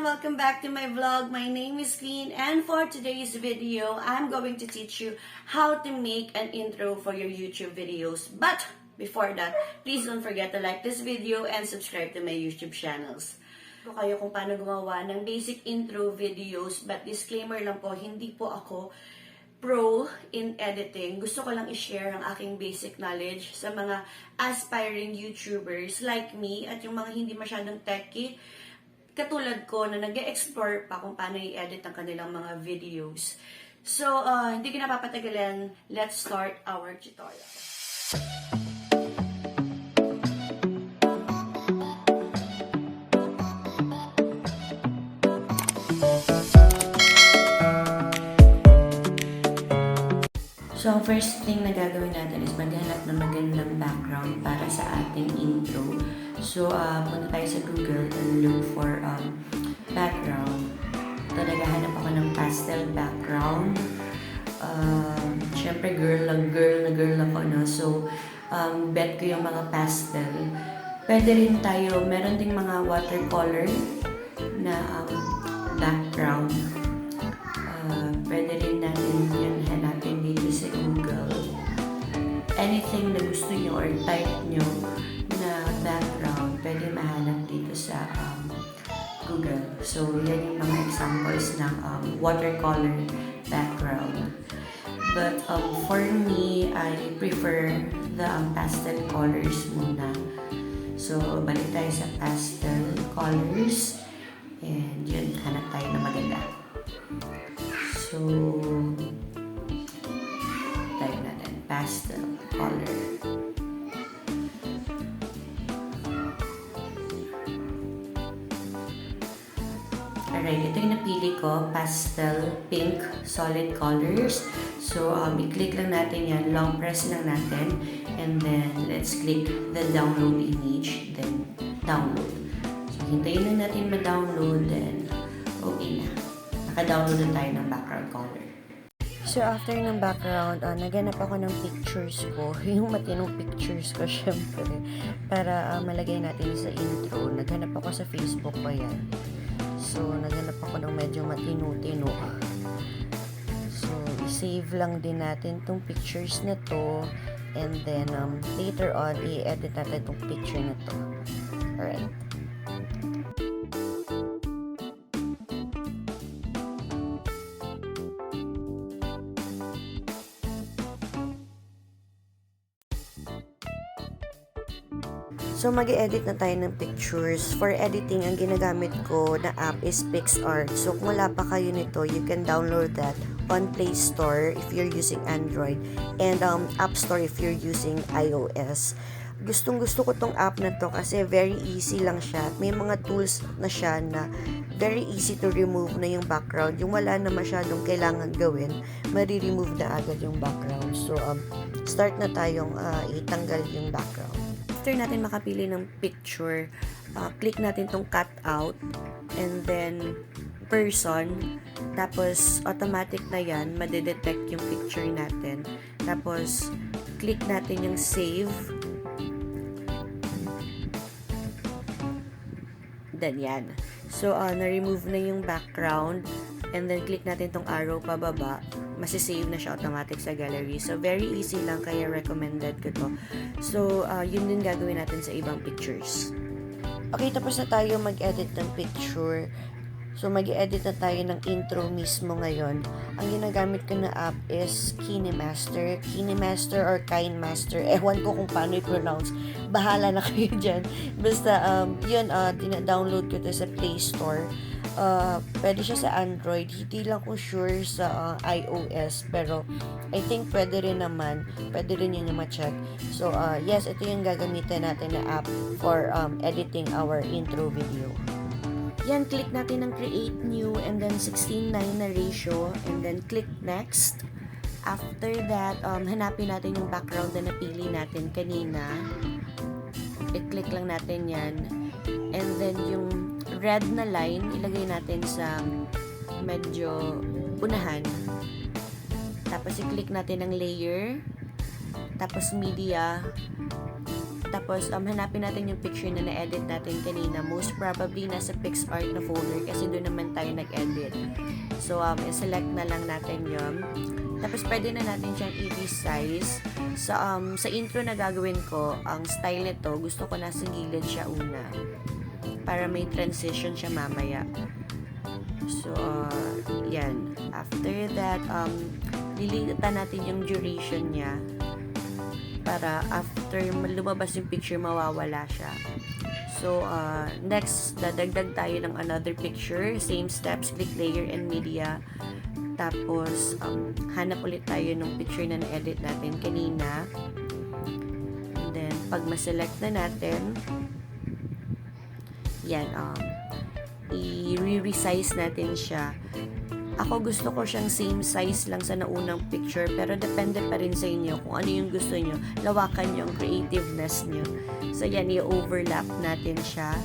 welcome back to my vlog. My name is Lynn, and for today's video, I'm going to teach you how to make an intro for your YouTube videos. But before that, please don't forget to like this video and subscribe to my YouTube channels. Kung kayo kung paano gumawa ng basic intro videos, but disclaimer lang po, hindi po ako pro in editing. Gusto ko lang i-share ang aking basic knowledge sa mga aspiring YouTubers like me at yung mga hindi masyadong techie katulad ko na nag-explore pa kung paano i-edit ang kanilang mga videos. So, hindi ko napapatagalan. Let's start our tutorial. So, ang first thing na gagawin natin is maghanap ng magandang background para sa ating intro. So, punta tayo sa Google and look for background. Ito, naghahanap ako ng pastel background. Siyempre, girl ako, no? So, bet ko yung mga pastel. Pwede rin tayo, meron ding mga watercolor na background. Pwede rin natin yun hanapin dito sa Google. Anything na gusto nyo or type nyo na background, pwede mahanap dito sa Google. So, yan yung mga examples ng watercolor background. But for me, I prefer the pastel colors muna. So, balik tayo sa pastel colors. And yun, hanap tayo na maganda. So, type natin, pastel color. Alright, ito yung napili ko, pastel pink solid colors. So, i-click lang natin yan, long press lang natin, and then let's click the download image, then download. So, hintayin lang natin ma-download, then okay na. Naka-download na tayo ng background color. So, after ng background, naganap ako ng pictures ko. Yung matinong pictures ko, syempre. Para malagay natin sa intro. Naghanap ako sa Facebook pa yan. So, naghanap ako ng medyo matino-tino. So, i-save lang din natin tong pictures na to. And then, later on, i-edit natin tong picture na to. Alright. So, mag-edit na tayo ng pictures. For editing, ang ginagamit ko na app is PixArt. So, kung wala pa kayo nito, you can download that on Play Store if you're using Android and App Store if you're using iOS. Gustong-gusto ko tong app na to kasi very easy lang siya. May mga tools na siya na very easy to remove na yung background. Yung wala na masyadong kailangan gawin, mari-remove na agad yung background. So, start na tayong itanggal yung background. After natin makapili ng picture, click natin tong cut out and then person. Tapos, automatic na yan, madedetect yung picture natin. Tapos, click natin yung save. Then, yan. So, na-remove na yung background. And then, click natin tong arrow pababa. Masisave na siya automatic sa gallery. So, very easy lang, kaya recommended ko to. So, yun din gagawin natin sa ibang pictures. Okay, tapos na tayo mag-edit ng picture. So, mag-edit na tayo ng intro mismo ngayon. Ang ginagamit ko na app is KineMaster. KineMaster or KineMaster. Ewan ko kung paano i-pronounce. Bahala na kayo dyan. Basta, yun, dina-download ko to sa Play Store. Pwede siya sa Android. Hindi lang ko sure sa iOS. Pero, I think pwede rin naman. Pwede rin yun yung ma-check. So, yes, ito yung gagamitin natin na app for editing our intro video. Yan, click natin ng create new and then 16:9 na ratio and then click next. After that, hanapin natin yung background na napili natin kanina. I-click lang natin yan. And then yung red na line, ilagay natin sa medyo unahan. Tapos i-click natin ng layer. Tapos media. Tapos Tapos, hanapin natin yung picture na na-edit natin kanina. Most probably, nasa PixArt na folder kasi doon naman tayo nag-edit. So, i-select na lang natin yun. Tapos, pwede na natin siyang i-resize. Sa intro na gagawin ko, ang style nito, gusto ko nasa gilid siya una. Para may transition siya mamaya. So, yan. After that, lilitan natin yung duration niya. Para after lumabas yung picture, mawawala siya. So, next, dadagdag tayo ng another picture. Same steps, click layer and media. Tapos, hanap ulit tayo ng picture na na-edit natin kanina. And then, pag ma-select na natin, yan, i-resize natin siya. Ako gusto ko siyang same size lang sa naunang picture, pero depende pa rin sa inyo kung ano yung gusto nyo. Lawakan yung creativeness nyo. So, yan, i-overlap natin siya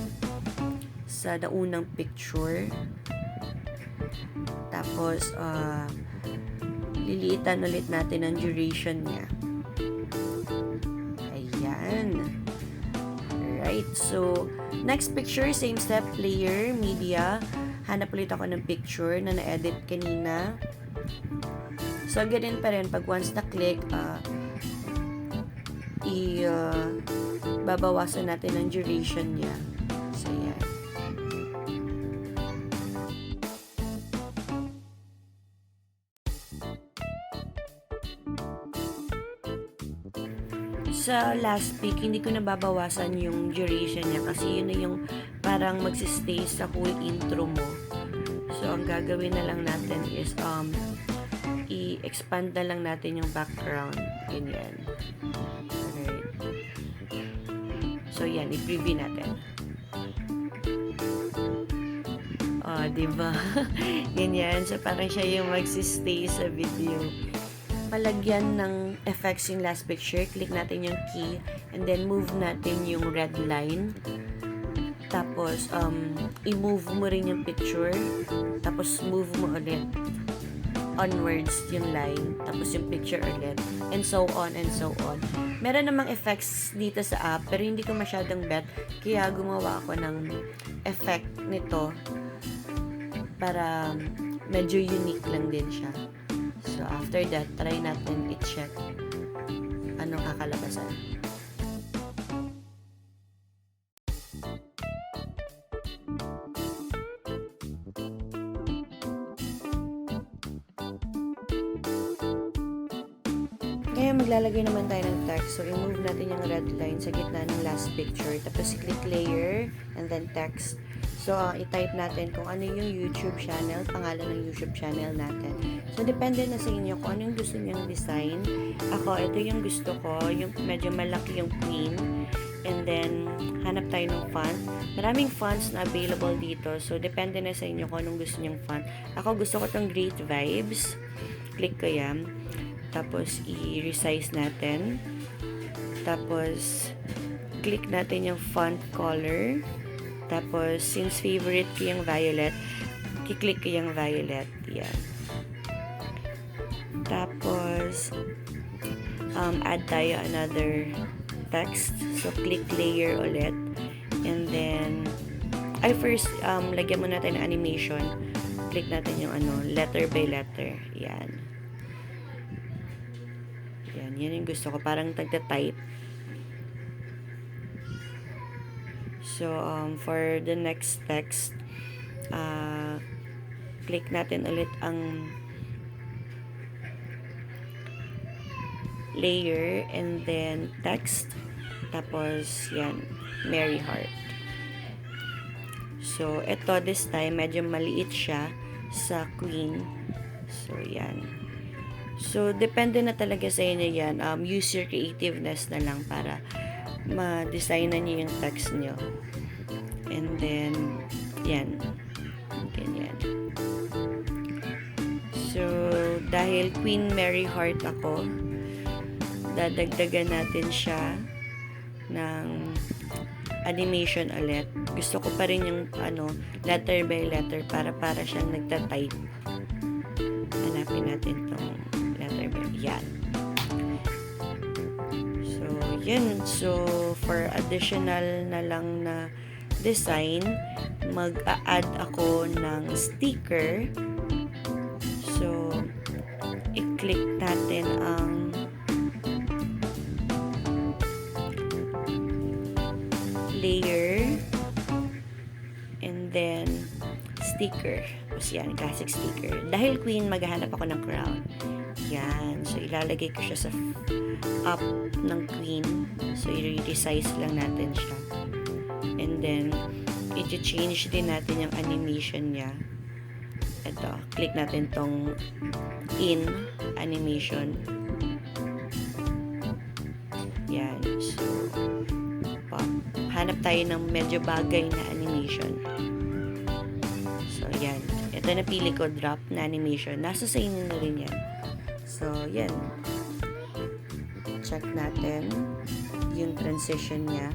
sa naunang picture. Tapos, liliitan ulit natin ang duration niya. Ayan. Right. So, next picture, same step, layer, media. Hanap ulit ako ng picture na na-edit kanina. So, ganun pa rin. Pag once na-click, babawasan natin ang duration niya. So, yan. Sa last pic, hindi ko nababawasan yung duration niya kasi yun na yung parang magsistay sa whole intro mo. So, ang gagawin na lang natin is i-expand na lang natin yung background. Ganyan. Alright. So, yan. I-preview natin. Diba? Ganyan. So, parang siya yung magsistay sa video. Palagyan ng effects yung last picture, click natin yung key, and then move natin yung red line. Tapos, i-move mo rin yung picture. Tapos, move mo ulit onwards yung line. Tapos, yung picture ulit. And so on, and so on. Meron namang effects dito sa app, pero hindi ko masyadong bet. Kaya, gumawa ako ng effect nito para medyo unique lang din siya. So, after that, try natin i-check anong kakalabasan. Ngayon, maglalagay naman tayo ng text. So, i-move natin yung red line sa gitna ng last picture. Tapos, click layer and then text. So, i-type natin kung ano yung YouTube channel, pangalan ng YouTube channel natin. So, depende na sa inyo kung ano yung gusto nyong design. Ako, ito yung gusto ko, yung medyo malaki yung queen. And then, hanap tayo ng font. Maraming fonts na available dito. So, depende na sa inyo kung anong gusto nyong font. Ako, gusto ko itong Great Vibes. Click ko yan. Tapos, i-resize natin. Tapos, click natin yung font color. Tapos, since favorite ko yung violet, kiklik ko yung violet. Yan. Tapos, add tayo another text. So, click layer ulit. And then, first, lagyan muna tayo ng animation. Click natin yung letter by letter. Yan. Yan. Yan yung gusto ko. Parang tagta-type. So, for the next text, click natin ulit ang layer and then text. Tapos, yan, Mary Heart. So, ito this time, medyo maliit siya sa queen. So, yan. So, depende na talaga sa inyo yan. Use your creativeness na lang para ma-design na niyo yung text niyo. And then, yan. Ganyan. So, dahil Queen Mary Heart ako, dadagdagan natin siya ng animation ulit. Gusto ko pa rin yung letter by letter para siyang nagta-type. Hanapin natin tong letter by yan. So, yun. So, for additional na lang na design, mag-a-add ako ng sticker. So, i-click natin ang layer and then sticker. Tapos yan, classic sticker. Dahil queen, maghahanap ako ng crown. Yan. So, ilalagay ko siya sa up ng queen. So, i-resize lang natin siya. And then, i-change din natin yung animation niya. Ito, click natin tong in animation. Yan. So, hanap tayo ng medyo bagay na animation. So, yan. Ito napili ko, drop na animation. Nasa sa inyo na rin yan. So, yan. Check natin yung transition niya.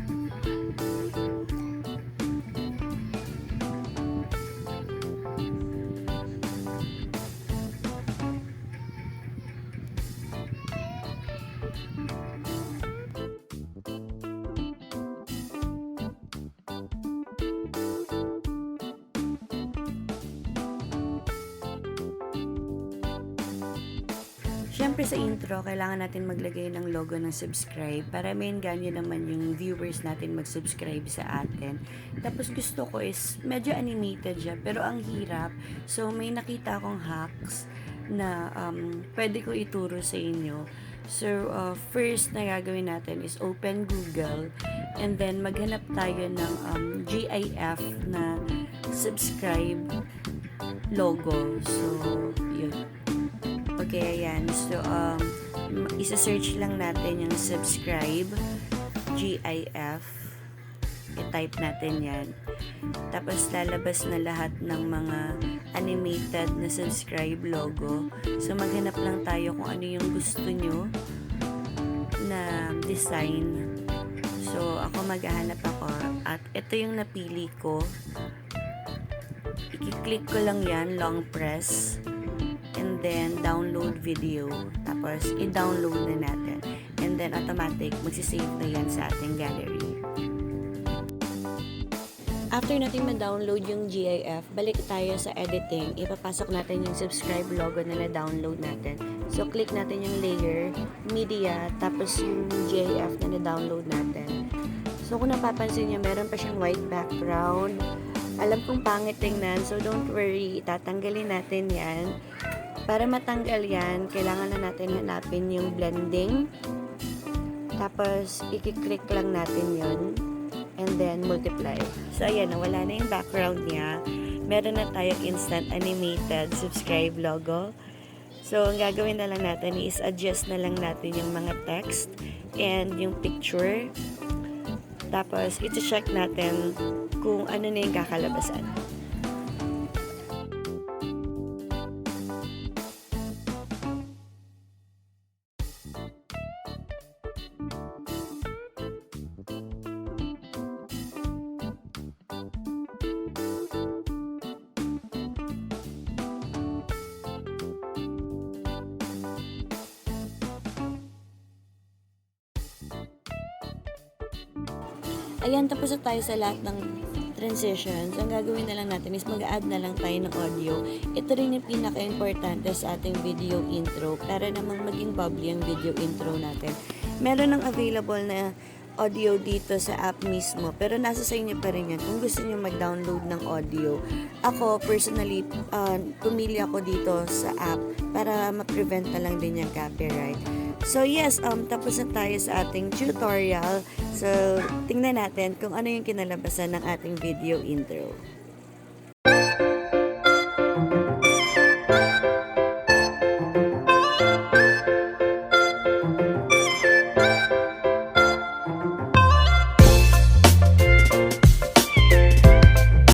Siyempre sa intro, kailangan natin maglagay ng logo ng subscribe para main ganyo naman yung viewers natin mag-subscribe sa atin. Tapos gusto ko is medyo animated siya pero ang hirap. So may nakita akong hacks na pwede ko ituro sa inyo. So first na gagawin natin is open Google and then maghanap tayo ng GIF na subscribe logo. So yun. Okay, ayan. So, isa-search lang natin yung subscribe, GIF. I-type natin yan. Tapos, lalabas na lahat ng mga animated na subscribe logo. So, maghanap lang tayo kung ano yung gusto nyo na design. So, ako maghahanap ako. At ito yung napili ko. I-click ko lang yan, long press. And then, download video. Tapos, i-download na natin. And then, automatic, magsisave na yan sa ating gallery. After natin ma-download yung GIF, balik tayo sa editing. Ipapasok natin yung subscribe logo na na-download natin. So, click natin yung layer, media, tapos yung GIF na na-download natin. So, kung napapansin nyo, meron pa siyang white background. Alam kong pangit tingnan, so don't worry, tatanggalin natin yan. Para matanggal yan, kailangan na natin hanapin yung blending. Tapos, i-click lang natin yun. And then, multiply. So, ayan, nawala na yung background niya. Meron na tayong instant animated subscribe logo. So, ang gagawin na lang natin is adjust na lang natin yung mga text and yung picture. Tapos, iti-check natin kung ano na yung kakalabasan. Ayan, tapos na tayo sa lahat ng transitions. Ang gagawin na lang natin is mag-add na lang tayo ng audio. Ito rin yung pinaka-importante sa ating video intro para namang maging bubbly ang video intro natin. Meron ng available na audio dito sa app mismo, pero nasa sa inyo pa rin yan kung gusto niyo mag-download ng audio. Ako, personally, pumili ako dito sa app para ma-prevent na lang din yung copyright. So yes, tapos na tayo sa ating tutorial. So, tingnan natin kung ano yung kinalabasan ng ating video intro.